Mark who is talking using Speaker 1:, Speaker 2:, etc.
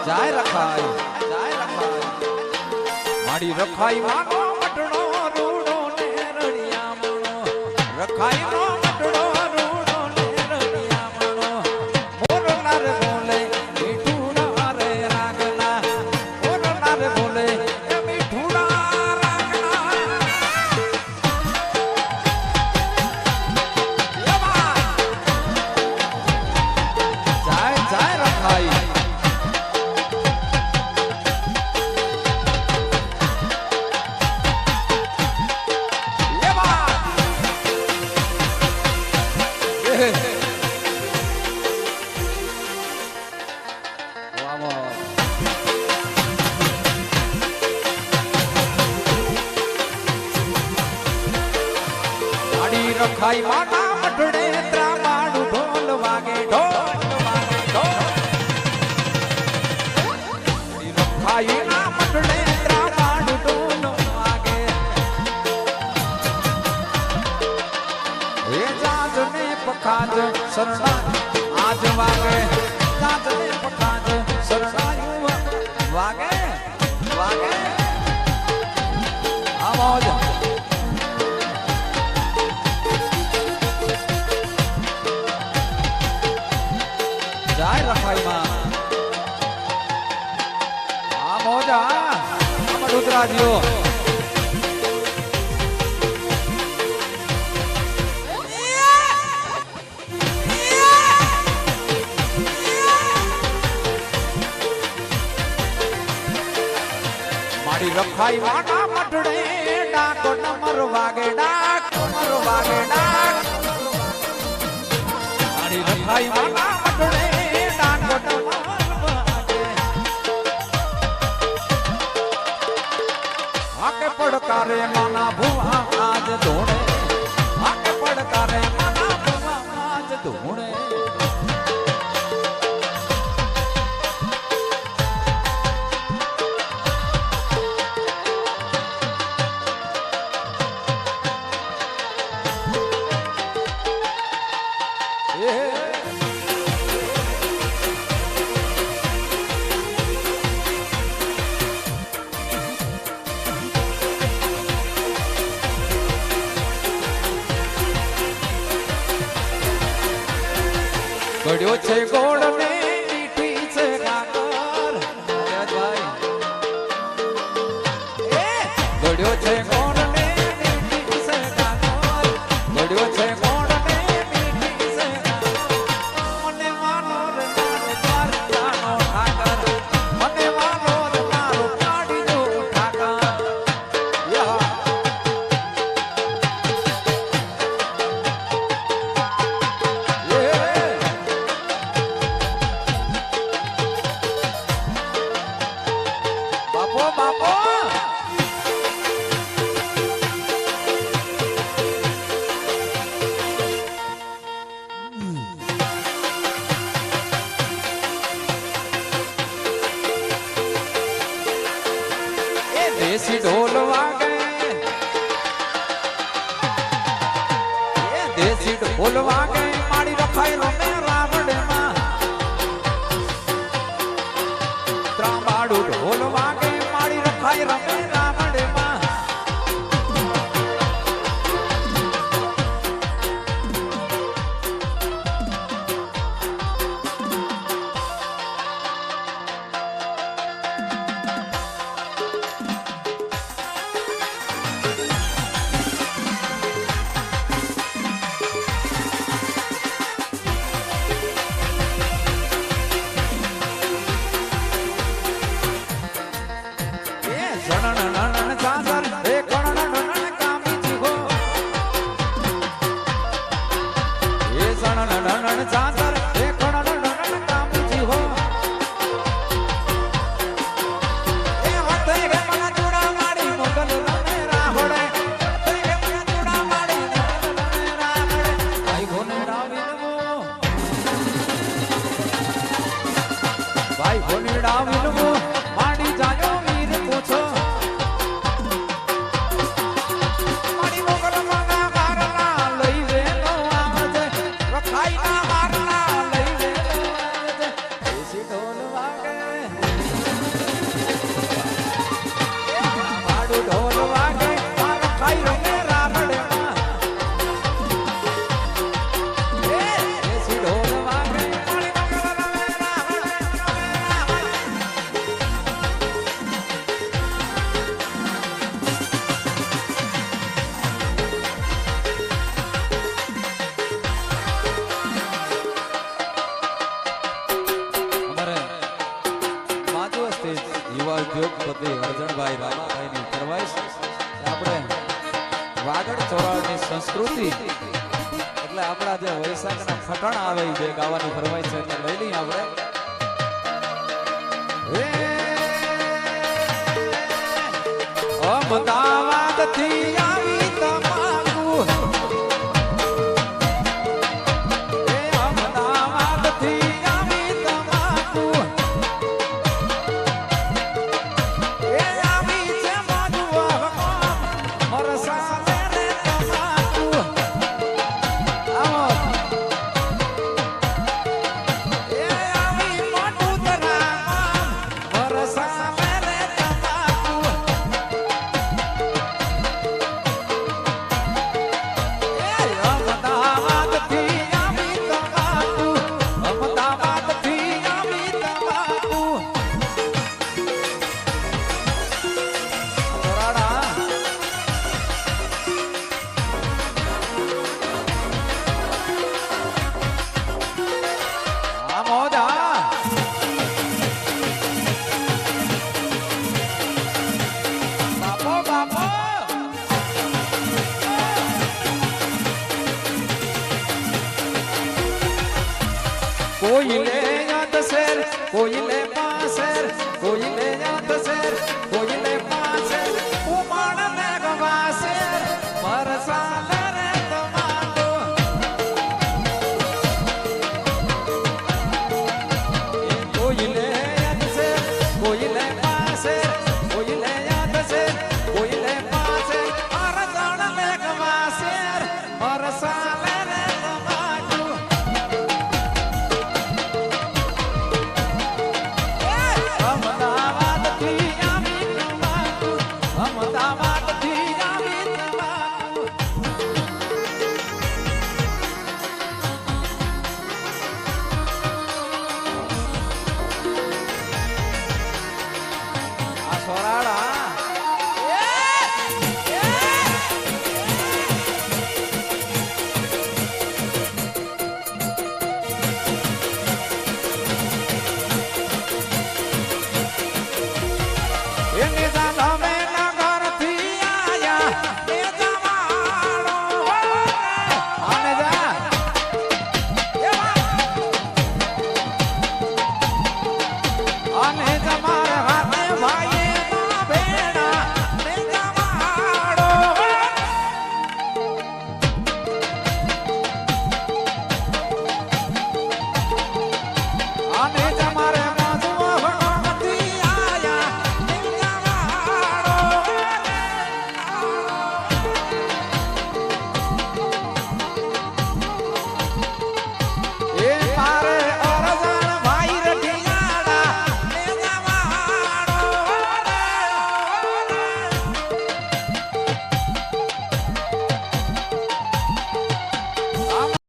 Speaker 1: જાય રખાય મારી રખાઈ માનો મટડો રૂડો ને રડિયા મણો રખાઈ નો મટડો રૂડો ને રડિયા મણો મોરલા રે બોલે મીઠુડા રે રાગના મોરલા રે બોલે મીઠુડા રાગના જાય જાય રખાઈ રખાઈ માના મઠડે ત્રામાડું ઢોલ વાગે ઢોલ વાગે ઢોલ રખાઈ ના મઠડે ત્રામાડું ઢોલ વાગે એ જાજ ને પખાજ શરણા આજ વાગે જાજ ને પખાજ શરણાયું વાગે વાગે આવાજ જાય રખાઈમાં આ મોજા આમાં ડુતરાજીઓ મારી રખાઈ માના મઠડે ડાકો નમર વાગે ડાક નમર વાગે ડાક મારી રખાઈ માના મઠડે आके पड़कारे माना भुआ आज धोने आके पड़कारे माना भुआ आज धोने ગળ્યો છે ગોળ ને મીઠી છે કાકર ભાઈ ગળ્યો છે ગોળ ને મીઠી છે કાકર ગળ્યો છે ગોળ ને મીઠી છે કાકર મને માનો રે મારો દ્વારકાનો ઠાકર મને માનો રે મારો પાડીનો ઠાકર યા देसी ढोल वागे देसी ढोल वागे माड़ी रखाई रमे रावण मां त्रामाड़ू ढोल वागे माड़ी रखाई रमे रावण मां ભાઈ ભોનીડા વિનવો માડી જાયો વીર પૂછો માડી મોગલ માના મારના લઈ વેલો આવજે રખાઈ ના મારના લઈ વેલો આવજે દેશી ઢોલ વાગે યુવા ઉદ્યોગપતિ અર્જણભાઈ રામાભાઈની ફરમાઈશ આપણે વાગડ ચોરાળની સંસ્કૃતિ એટલે આપણા જે વૈશાખના ફટાણા આવે જે ગાવાની ફરમાઈશ છે એટલે લઈ લઈએ આપણે અમદાવાદથી આવી તમાકુ કોઈ લે યાદ શેર કોઈ લે પાસેર કોઈ લે